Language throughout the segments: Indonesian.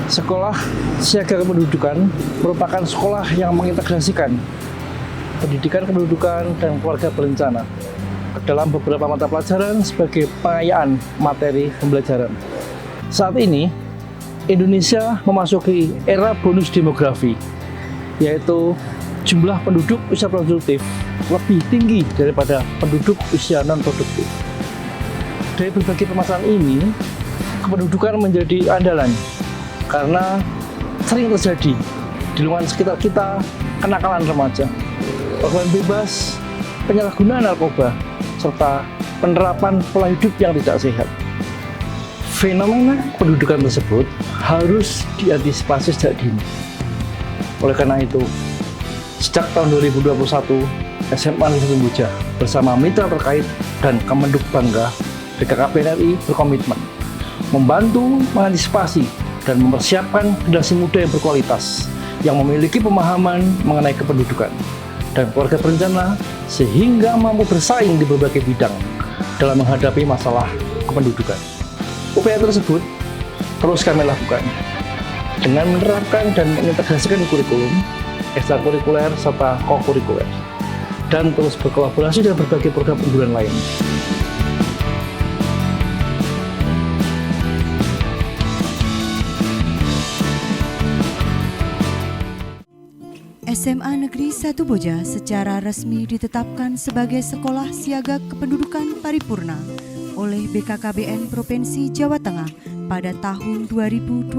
Sekolah Siaga Kependudukan merupakan sekolah yang mengintegrasikan pendidikan kependudukan dan keluarga berencana dalam beberapa mata pelajaran sebagai pengayaan materi pembelajaran. Saat ini, Indonesia memasuki era bonus demografi, yaitu jumlah penduduk usia produktif lebih tinggi daripada penduduk usia non-produktif. Dari berbagai permasalahan ini, kependudukan menjadi andalan karena sering terjadi di lingkungan sekitar kita kenakalan remaja, pergaulan bebas, penyalahgunaan narkoba, serta penerapan pola hidup yang tidak sehat. Fenomena kependudukan tersebut harus diantisipasi sejak dini. Oleh karena itu, sejak tahun 2021, SMA Negeri 1 Kamboja bersama mitra terkait dan Kemenduk Bangga BKKBN RI berkomitmen membantu mengantisipasi dan mempersiapkan generasi muda yang berkualitas yang memiliki pemahaman mengenai kependudukan dan keluarga berencana sehingga mampu bersaing di berbagai bidang dalam menghadapi masalah kependudukan. Upaya tersebut terus kami lakukan dengan menerapkan dan mengintegrasikan kurikulum, ekstrakurikuler serta kokurikuler, dan terus berkolaborasi dengan berbagai program unggulan lain. SMA Negeri 1 Boja secara resmi ditetapkan sebagai Sekolah Siaga Kependudukan Paripurna oleh BKKBN Provinsi Jawa Tengah pada tahun 2022.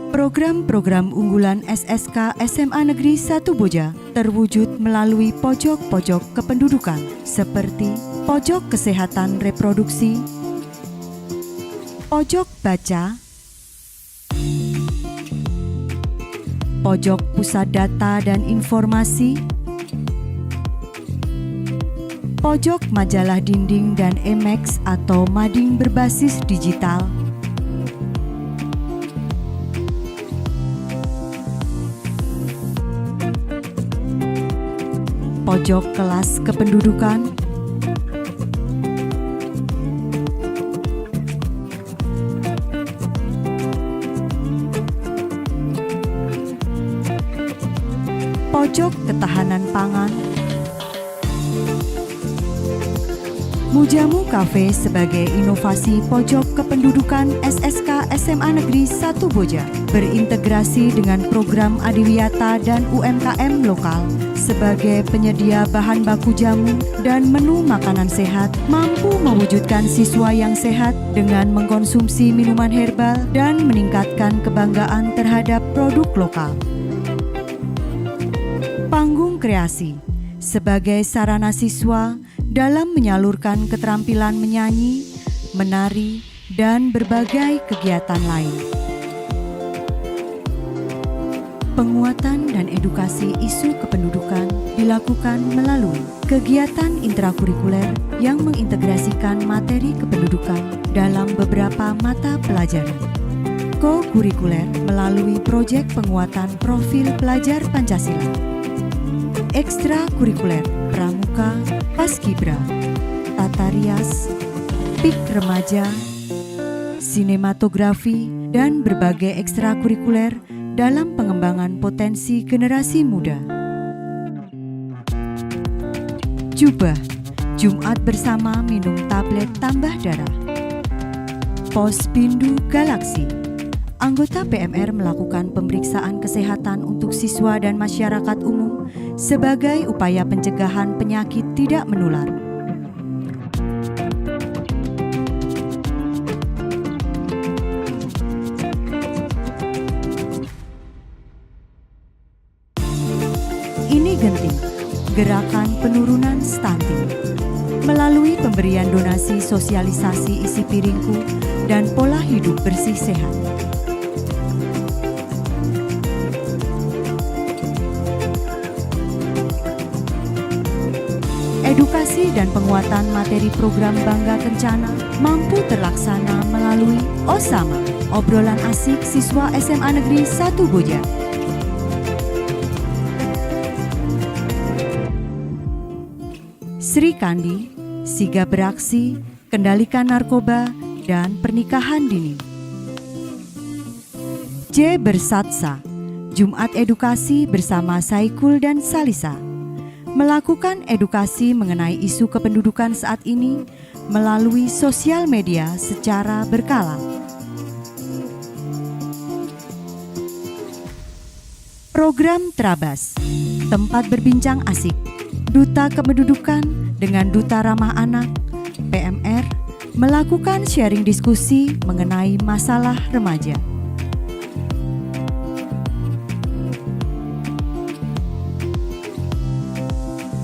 Program-program unggulan SSK SMA Negeri 1 Boja terwujud melalui pojok-pojok kependudukan seperti pojok kesehatan reproduksi, pojok baca, pojok pusat data dan informasi, pojok majalah dinding dan eMax atau mading berbasis digital, pojok kelas kependudukan, pojok ketahanan pangan, Mujamu Cafe sebagai inovasi pojok kependudukan SSK SMA Negeri 1 Boja berintegrasi dengan program Adiwiyata dan UMKM lokal sebagai penyedia bahan baku jamu dan menu makanan sehat, mampu mewujudkan siswa yang sehat dengan mengkonsumsi minuman herbal dan meningkatkan kebanggaan terhadap produk lokal. Panggung kreasi sebagai sarana siswa dalam menyalurkan keterampilan menyanyi, menari, dan berbagai kegiatan lain. Penguatan dan edukasi isu kependudukan dilakukan melalui kegiatan intrakurikuler yang mengintegrasikan materi kependudukan dalam beberapa mata pelajaran. Kokurikuler melalui proyek penguatan profil pelajar Pancasila. Ekstrakurikuler Pramuka, Paskibra, Tata Rias, PIK Remaja, Sinematografi, dan berbagai ekstrakurikuler dalam pengembangan potensi generasi muda. Jubah, Jumat bersama minum tablet tambah darah. Pospindu Galaksi, anggota PMR melakukan pemeriksaan kesehatan untuk siswa dan masyarakat umum sebagai upaya pencegahan penyakit tidak menular. Ini genting, gerakan penurunan stunting, melalui pemberian donasi sosialisasi isi piringku dan pola hidup bersih sehat. Edukasi dan penguatan materi program Bangga Kencana mampu terlaksana melalui OSAMA, obrolan asik siswa SMA Negeri 1 Boja. Sri Kandi, Sigap Beraksi, Kendalikan Narkoba, dan Pernikahan Dini. J. Bersatsa, Jumat Edukasi bersama Saikul dan Salisa, melakukan edukasi mengenai isu kependudukan saat ini melalui sosial media secara berkala. Program Terabas, tempat berbincang asik, Duta Kependudukan dengan Duta Ramah Anak, PMR, melakukan sharing diskusi mengenai masalah remaja.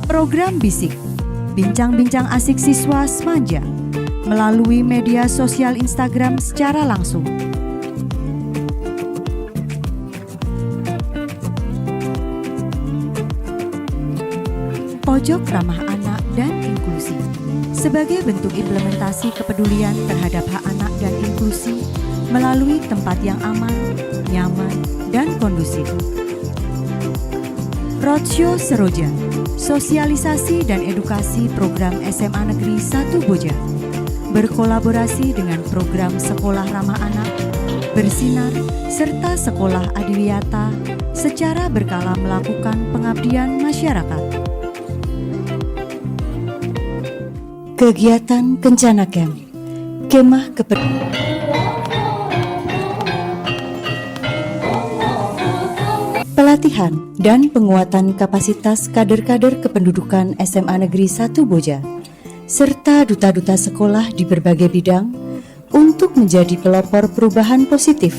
Program Bisik, bincang-bincang asik siswa semanja, melalui media sosial Instagram secara langsung. Pojok Ramah Anak dan Inklusi, sebagai bentuk implementasi kepedulian terhadap hak anak dan inklusi melalui tempat yang aman, nyaman, dan kondusif. Roadshow Seroja, sosialisasi dan edukasi program SMA Negeri 1 Boja, berkolaborasi dengan program Sekolah Ramah Anak, Bersinar, serta Sekolah Adiwiyata secara berkala melakukan pengabdian masyarakat. Kegiatan Kencana Camp, Kemah pelatihan dan penguatan kapasitas kader-kader kependudukan SMA Negeri 1 Boja, serta duta-duta sekolah di berbagai bidang untuk menjadi pelopor perubahan positif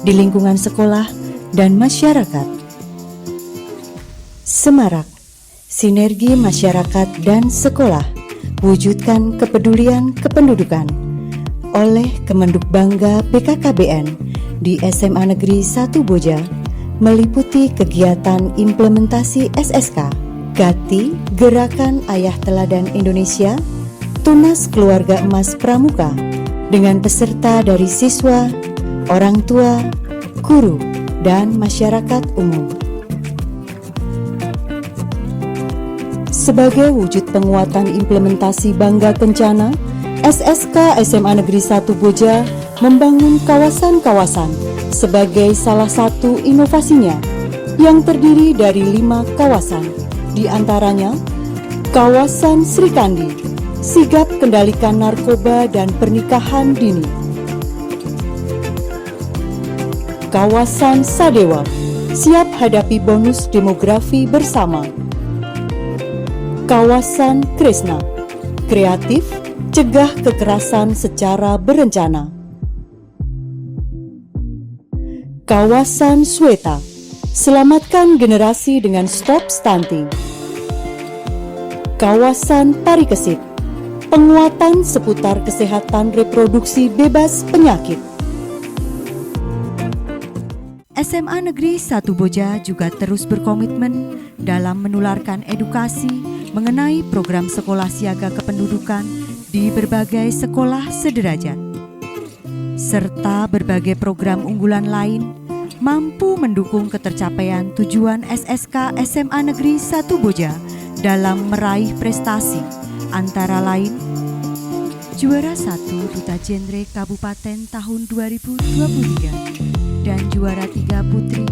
di lingkungan sekolah dan masyarakat. Semarak, sinergi masyarakat dan sekolah, wujudkan kepedulian kependudukan oleh Kemenduk Bangga BKKBN di SMA Negeri 1 Boja, meliputi kegiatan implementasi SSK, GATI, Gerakan Ayah Teladan Indonesia, Tunas Keluarga Emas Pramuka, dengan peserta dari siswa, orang tua, guru, dan masyarakat umum. Sebagai wujud penguatan implementasi Bangga Kencana, SSK SMA Negeri 1 Boja membangun kawasan-kawasan sebagai salah satu inovasinya yang terdiri dari 5 kawasan, di antaranya Kawasan Srikandi, sigap kendalikan narkoba dan pernikahan dini. Kawasan Sadewa, siap hadapi bonus demografi bersama. Kawasan Kresna, kreatif, cegah kekerasan secara berencana. Kawasan Sweta, selamatkan generasi dengan stop stunting. Kawasan Parikesit, penguatan seputar kesehatan reproduksi bebas penyakit. SMA Negeri 1 Boja juga terus berkomitmen dalam menularkan edukasi mengenai program sekolah siaga kependudukan di berbagai sekolah sederajat, serta berbagai program unggulan lain mampu mendukung ketercapaian tujuan SSK SMA Negeri 1 Boja dalam meraih prestasi, antara lain juara 1 Duta Genre Kabupaten tahun 2023 dan juara 3 Putri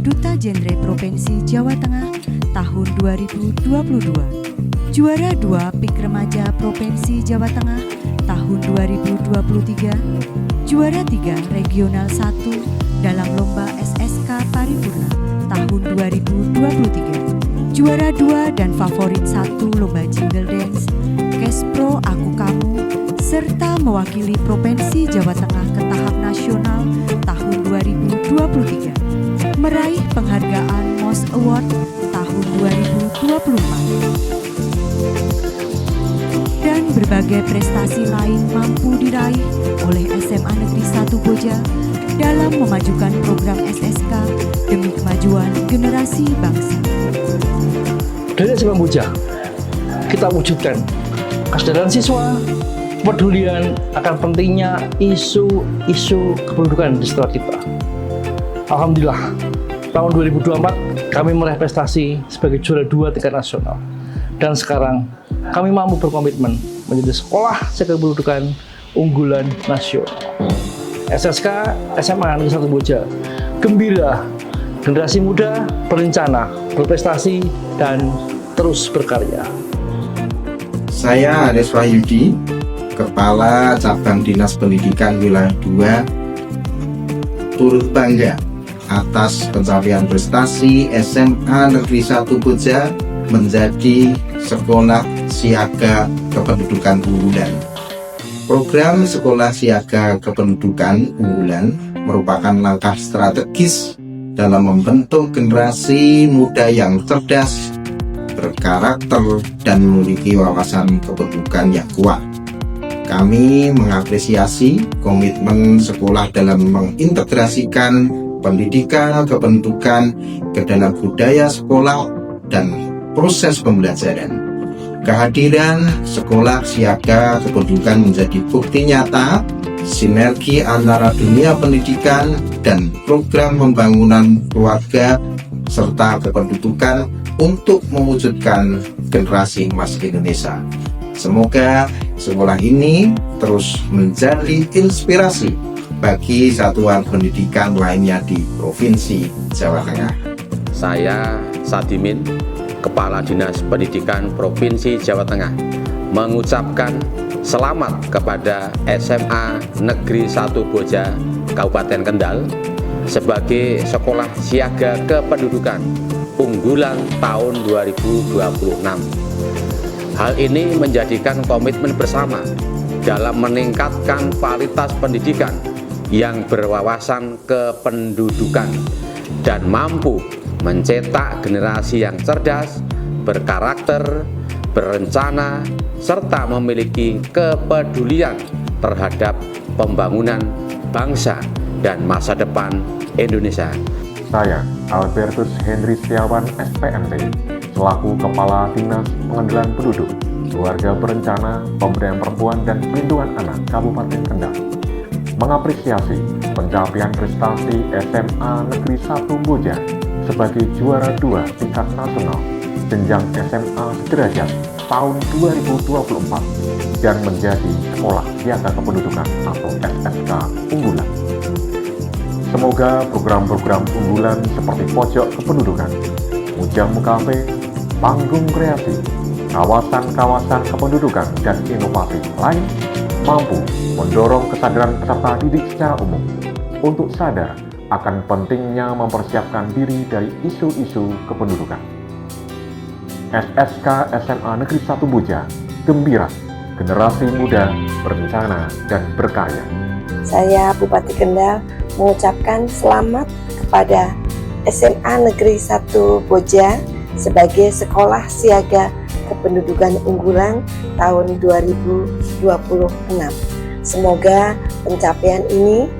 Duta Genre Provinsi Jawa Tengah tahun 2022, juara 2 PIK Remaja Provinsi Jawa Tengah tahun 2023, juara 3 Regional 1 dalam Lomba SSK Paripurna tahun 2023, juara 2 dan favorit 1 Lomba Jingle Dance Kespro Aku Kamu, serta mewakili Provinsi Jawa Tengah ke tahap nasional tahun 2023, meraih penghargaan Most Award tahun 2024. Dan berbagai prestasi lain mampu diraih oleh SMA Negeri 1 Boja dalam memajukan program SSK demi kemajuan generasi bangsa. Dari SMA Boja, kita wujudkan kesadaran siswa, kepedulian akan pentingnya isu-isu kependudukan di sekolah kita. Alhamdulillah, tahun 2024 kami meraih prestasi sebagai juara 2 tingkat nasional. Dan sekarang kami mampu berkomitmen menjadi sekolah siaga kependudukan unggulan nasional. SSK SMA Negeri 1 Boja. Gembira, generasi muda berencana, berprestasi, dan terus berkarya. Saya Aris Wahyudi, Kepala Cabang Dinas Pendidikan Wilayah 2, turut bangga atas pencapaian prestasi SMA Negeri 1 Boja menjadi sekolah siaga kependudukan unggulan. Program Sekolah Siaga Kependudukan Unggulan merupakan langkah strategis dalam membentuk generasi muda yang cerdas, berkarakter, dan memiliki wawasan kependudukan yang kuat. Kami mengapresiasi komitmen sekolah dalam mengintegrasikan pendidikan kependudukan ke dalam budaya sekolah dan proses pembelajaran. Kehadiran sekolah siaga kependudukan menjadi bukti nyata sinergi antara dunia pendidikan dan program pembangunan keluarga serta kependudukan untuk mewujudkan generasi emas Indonesia. Semoga sekolah ini terus menjadi inspirasi bagi satuan pendidikan lainnya di Provinsi Jawa Tengah. Saya Sadimin, Kepala Dinas Pendidikan Provinsi Jawa Tengah, mengucapkan selamat kepada SMA Negeri 1 Boja Kabupaten Kendal sebagai sekolah siaga kependudukan unggulan tahun 2026. Hal ini menjadikan komitmen bersama dalam meningkatkan kualitas pendidikan yang berwawasan kependudukan dan mampu mencetak generasi yang cerdas, berkarakter, berencana, serta memiliki kepedulian terhadap pembangunan bangsa dan masa depan Indonesia. Saya, Albertus Henry Setiawan, SPMT, selaku Kepala Dinas Pengendalian Penduduk, Keluarga Berencana, Pemberdayaan Perempuan, dan Perlindungan Anak Kabupaten Kendal, mengapresiasi pencapaian prestasi SMA Negeri 1 Boja sebagai juara 2 tingkat nasional jenjang SMA sederajat tahun 2024 dan menjadi sekolah siaga kependudukan atau SSK unggulan. Semoga program-program unggulan seperti pojok kependudukan, Mujamu Cafe, panggung kreasi, kawasan-kawasan kependudukan, dan inovasi lain mampu mendorong kesadaran peserta didik secara umum untuk sadar akan pentingnya mempersiapkan diri dari isu-isu kependudukan. SSK SMA Negeri 1 Boja, gembira, generasi muda berencana dan berkarya. Saya Bupati Kendal mengucapkan selamat kepada SMA Negeri 1 Boja sebagai sekolah siaga kependudukan unggulan tahun 2026. Semoga pencapaian ini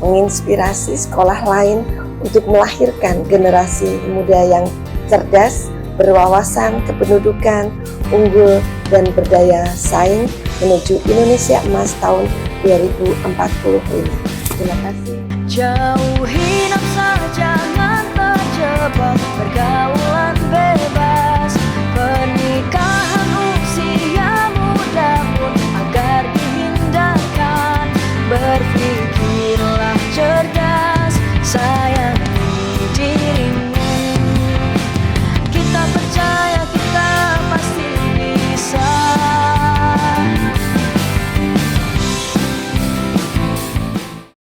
menginspirasi sekolah lain untuk melahirkan generasi muda yang cerdas, berwawasan kependudukan, unggul, dan berdaya saing menuju Indonesia Emas tahun 2045. Terima kasih. Jauhi nafsa, jangan terjebak, pergaulan bebas, pernikahan usia muda pun agar dihindarkan, berpikir